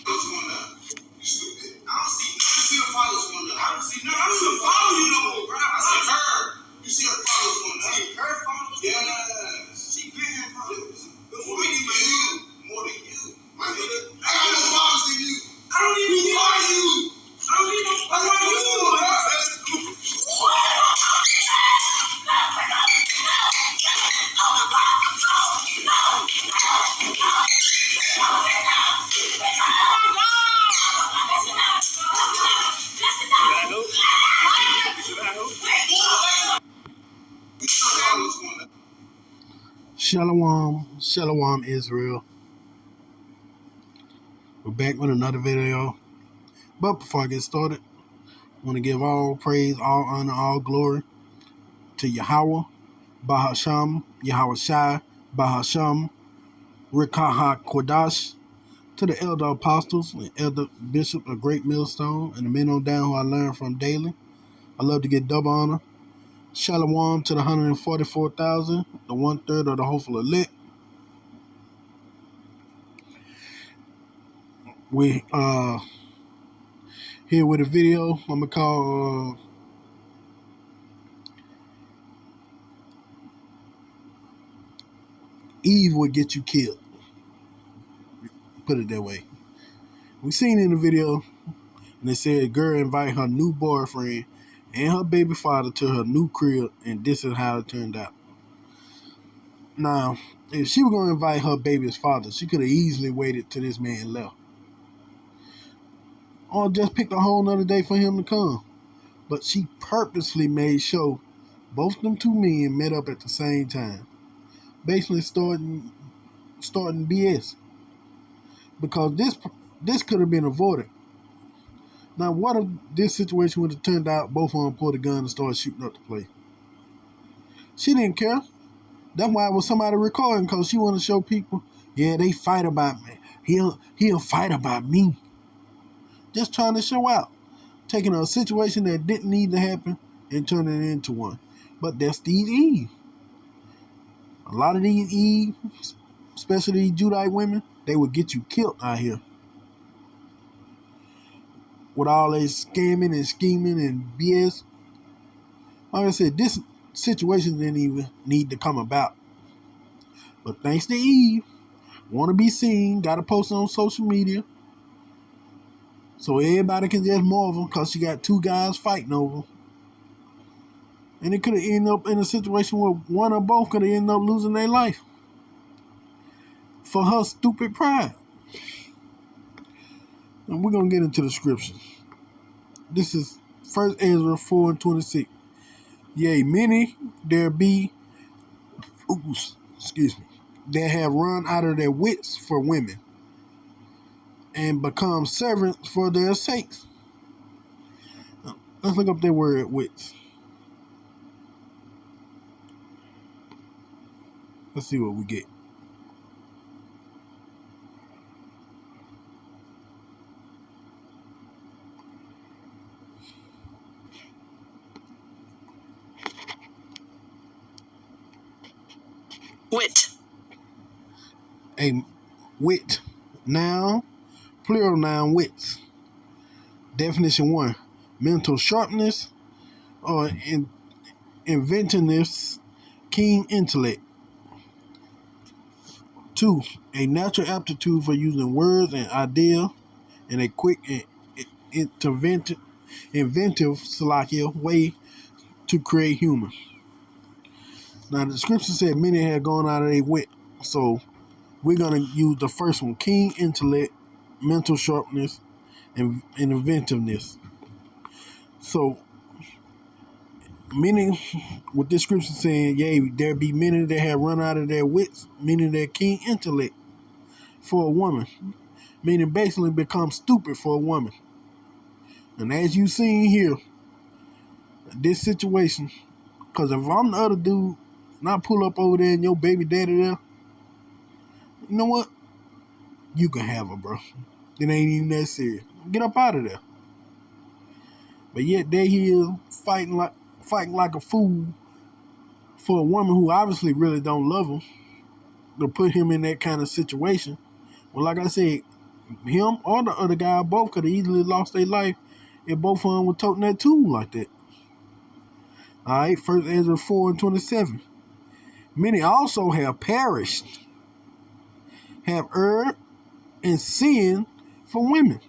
Going up. You stupid. I don't see her followers going up. I don't see none. I don't even follow you no more, bro. I see her. You see her followers going up. See her followers? Yeah. She paying followers. More than you. More than you. My nigga. I got more followers than you. I don't even know. Who are you? I don't even know. Who are you? Shalom, Israel. We're back with another video. But before I get started, I want to give all praise, all honor, all glory to Yahweh, Bahasham, Yahweh Shai, Bahasham, Rikaha Kodash, to the elder apostles and elder bishop of Great Millstone, and the men on down who I learn from daily. I love to get double honor. Shalom to the 144,000, the 1/3 of the hopeful elect. We here with a video I'm gonna call Eve Would Get You Killed. Put it that way. We seen in the video, and they said a girl invite her new boyfriend and her baby father to her new crib, and this is how it turned out. Now, if she was going to invite her baby's father, she could have easily waited till this man left. Or just picked a whole nother day for him to come. But she purposely made sure both them two men met up at the same time. Basically starting BS. Because this could have been avoided. Now, what if this situation would have turned out both of them pulled a gun and started shooting up the place? She didn't care. That's why it was somebody recording, because she wanted to show people, yeah, they fight about me. He'll fight about me. Just trying to show out. Taking a situation that didn't need to happen and turning it into one. But that's these Eve. A lot of these Eve, especially these Judite women, they would get you killed out here. With all this scamming and scheming and BS. Like I said, this situation didn't even need to come about. But thanks to Eve, want to be seen, got to post it on social media. So everybody can just marvel because she got two guys fighting over. And it could have ended up in a situation where one or both could have ended up losing their life. For her stupid pride. And we're going to get into the scriptures. This is 1 Ezra 4:26. Yea, many there be, that have run out of their wits for women and become servants for their sakes. Let's look up that word, wits. Let's see what we get. Wit. A wit, noun, plural noun, wits. Definition 1, mental sharpness or inventiveness, keen intellect. 2, a natural aptitude for using words and ideas in a quick and inventive way to create humor. Now, the scripture said many had gone out of their wit, so we're going to use the first one, keen intellect, mental sharpness, and inventiveness. So, meaning, with this scripture saying, yea, there be many that have run out of their wits, meaning their keen intellect for a woman, meaning basically become stupid for a woman. And as you seen here, this situation, because if I'm the other dude, and I pull up over there and your baby daddy there, you know what? You can have her, bro. It ain't even that serious. Get up out of there. But yet there he is fighting like a fool for a woman who obviously really don't love him, to put him in that kind of situation. Well, like I said, him or the other guy both could have easily lost their life if both of them were toting that tool like that. All right, 1 Ezra 4:27. Many also have perished, have erred and sinned for women.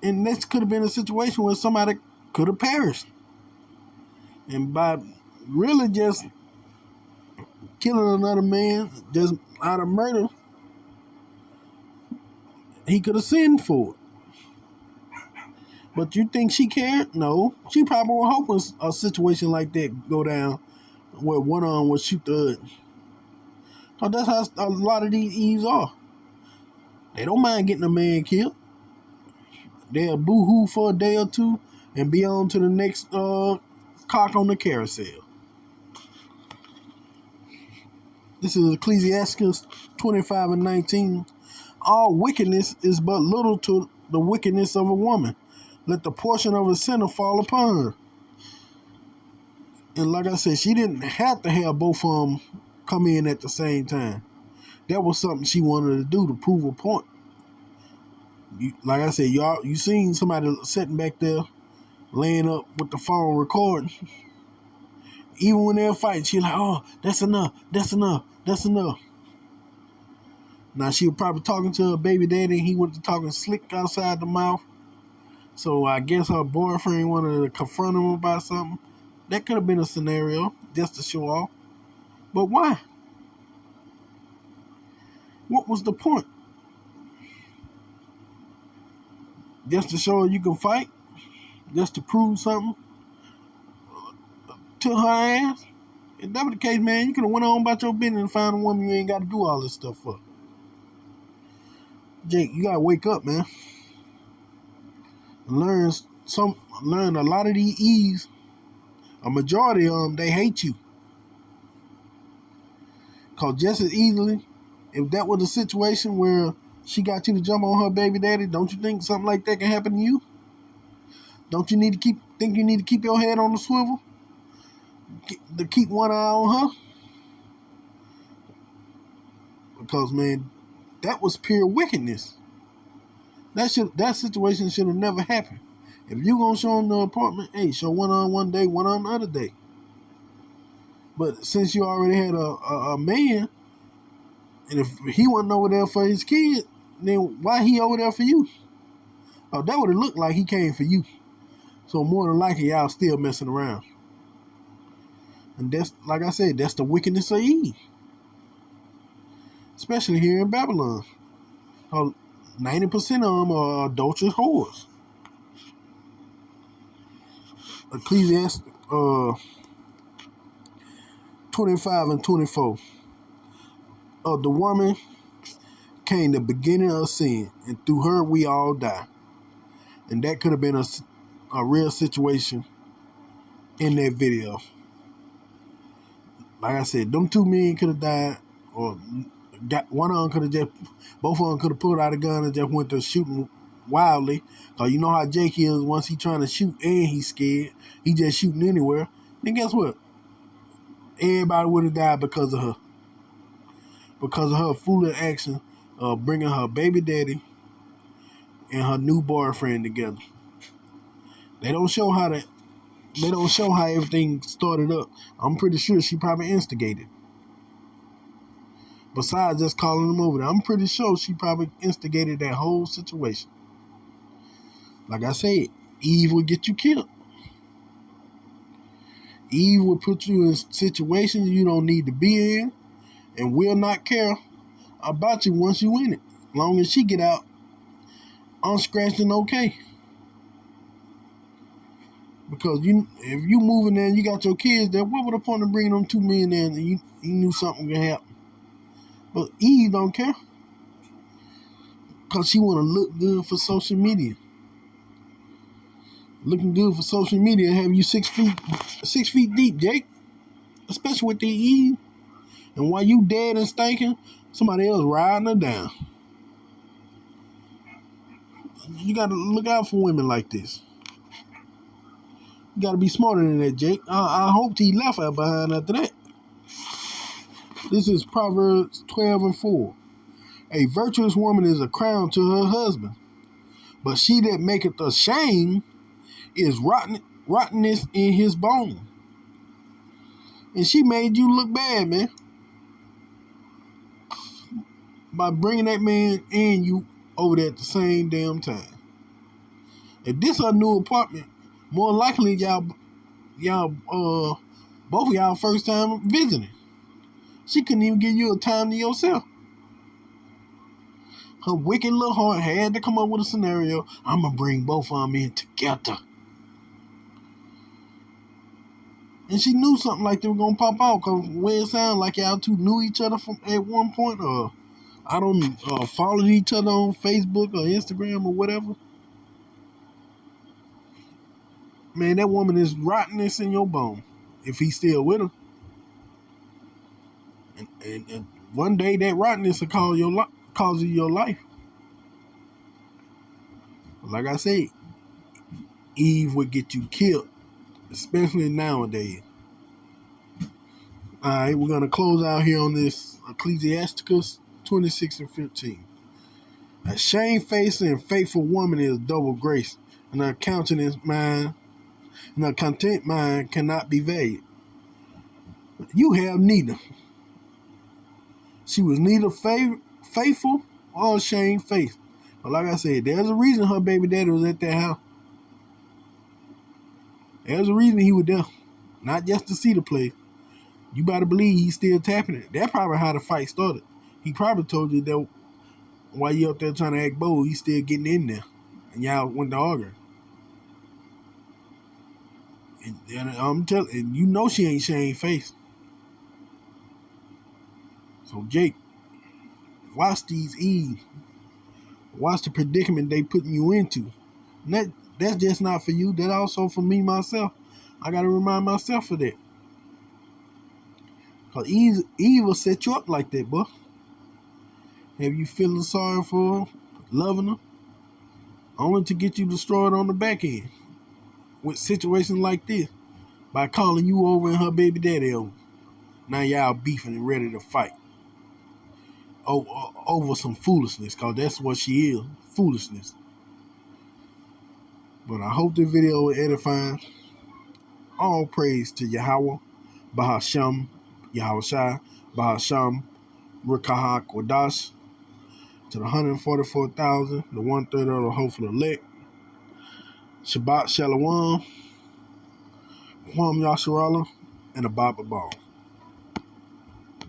And this could have been a situation where somebody could have perished. And by really just killing another man just out of murder, he could have sinned for it. But you think she cared? No. She probably was hoping a situation like that go down where one of them would shoot the other. So that's how a lot of these Eves are. They don't mind getting a man killed. They'll boo-hoo for a day or two and be on to the next cock on the carousel. This is Ecclesiastes 25:19. All wickedness is but little to the wickedness of a woman. Let the portion of a sinner fall upon her. And like I said, she didn't have to have both of them come in at the same time. That was something she wanted to do to prove a point. Like I said, you seen somebody sitting back there, laying up with the phone recording. Even when they're fighting, she's like, oh, that's enough, that's enough, that's enough. Now, she was probably talking to her baby daddy, and he went to talking slick outside the mouth. So I guess her boyfriend wanted to confront him about something. That could have been a scenario, just to show off. But why? What was the point? Just to show her you can fight? Just to prove something to her ass? If that was the case, man, you could have went on about your business and found a woman you ain't got to do all this stuff for. Jake, you got to wake up, man. Learn a lot of these Eves. A majority of them, they hate you. Because just as easily, if that was a situation where she got you to jump on her baby daddy, don't you think something like that can happen to you? Don't you need to keep your head on the swivel? To keep one eye on her? Because, man, that was pure wickedness. That situation should have never happened. If you gonna show them the apartment, hey, show one on one day, one on the other day. But since you already had a man, and if he wasn't over there for his kid, then why he over there for you? Oh, that would have looked like he came for you. So more than likely, y'all still messing around. And that's, like I said, that's the wickedness of Eve. Especially here in Babylon. 90% of them are adulterous whores. Ecclesiastes 25:24. The woman came the beginning of sin, and through her we all die. And that could have been a real situation in that video. Like I said, them two men could have died, or one of them could have both of them could have pulled out a gun and just went to shooting wildly. Cause you know how Jake is, once he trying to shoot and he's scared, he just shooting anywhere. Then guess what? Everybody would have died because of her. Because of her foolish action of bringing her baby daddy and her new boyfriend together. They don't show how everything started up. I'm pretty sure she probably instigated. Besides just calling them over there, I'm pretty sure she probably instigated that whole situation. Like I said, Eve will get you killed. Eve will put you in situations you don't need to be in and will not care about you once you in it. As long as she get out unscratched and okay. Because if you moving there and you got your kids there, what would the point of bringing them two men there and you knew something could happen? But Eve don't care. Because she want to look good for social media. Looking good for social media have you 6 feet deep, Jake. Especially with the Eve. And while you dead and stinking, somebody else riding her down. You got to look out for women like this. You got to be smarter than that, Jake. I hope he left her behind after that. This is Proverbs 12:4. A virtuous woman is a crown to her husband, but she that maketh ashamed is rottenness in his bone. And she made you look bad, man, by bringing that man and you over there at the same damn time. If this her new apartment, more likely y'all both of y'all first time visiting. She couldn't even give you a time to yourself. Her wicked little heart had to come up with a scenario. I'm gonna bring both of them in together. And she knew something like they were gonna pop out, cause where it sounded like y'all two knew each other from at one point, or followed each other on Facebook or Instagram or whatever. Man, that woman is rottenness in your bone. If he's still with her, and one day that rottenness will cause you your life. Like I said, Eve would get you killed, especially nowadays. All right, we're gonna close out here on this Ecclesiasticus 26:15. A shamefaced and faithful woman is double grace, and a content mind cannot be vague. You have neither. She was neither faithful or shamefaced. But like I said, there's a reason her baby daddy was at that house. There's a reason he was there. Not just to see the place. You better believe he's still tapping it. That's probably how the fight started. He probably told you that while you up there trying to act bold, he's still getting in there. And y'all went to arguing. And I'm telling you, know she ain't shamefaced. So Jake, watch these Eve. Watch the predicament they putting you into. And that's just not for you. That's also for me, myself. I got to remind myself of that. Because Eve will set you up like that, boy. Have you feeling sorry for her, loving her, only to get you destroyed on the back end with situations like this by calling you over and her baby daddy over. Now y'all beefing and ready to fight over some foolishness, because that's what she is, foolishness. But I hope the video will edify. All praise to Yahweh, Bahasham, Yahweh Shai, Bahasham, Rukahak Wadash, to the 144,000, the 1/3 of the hopeful elect. Shabbat Shalom, Kwam Yasharallah, and a Baba Ball.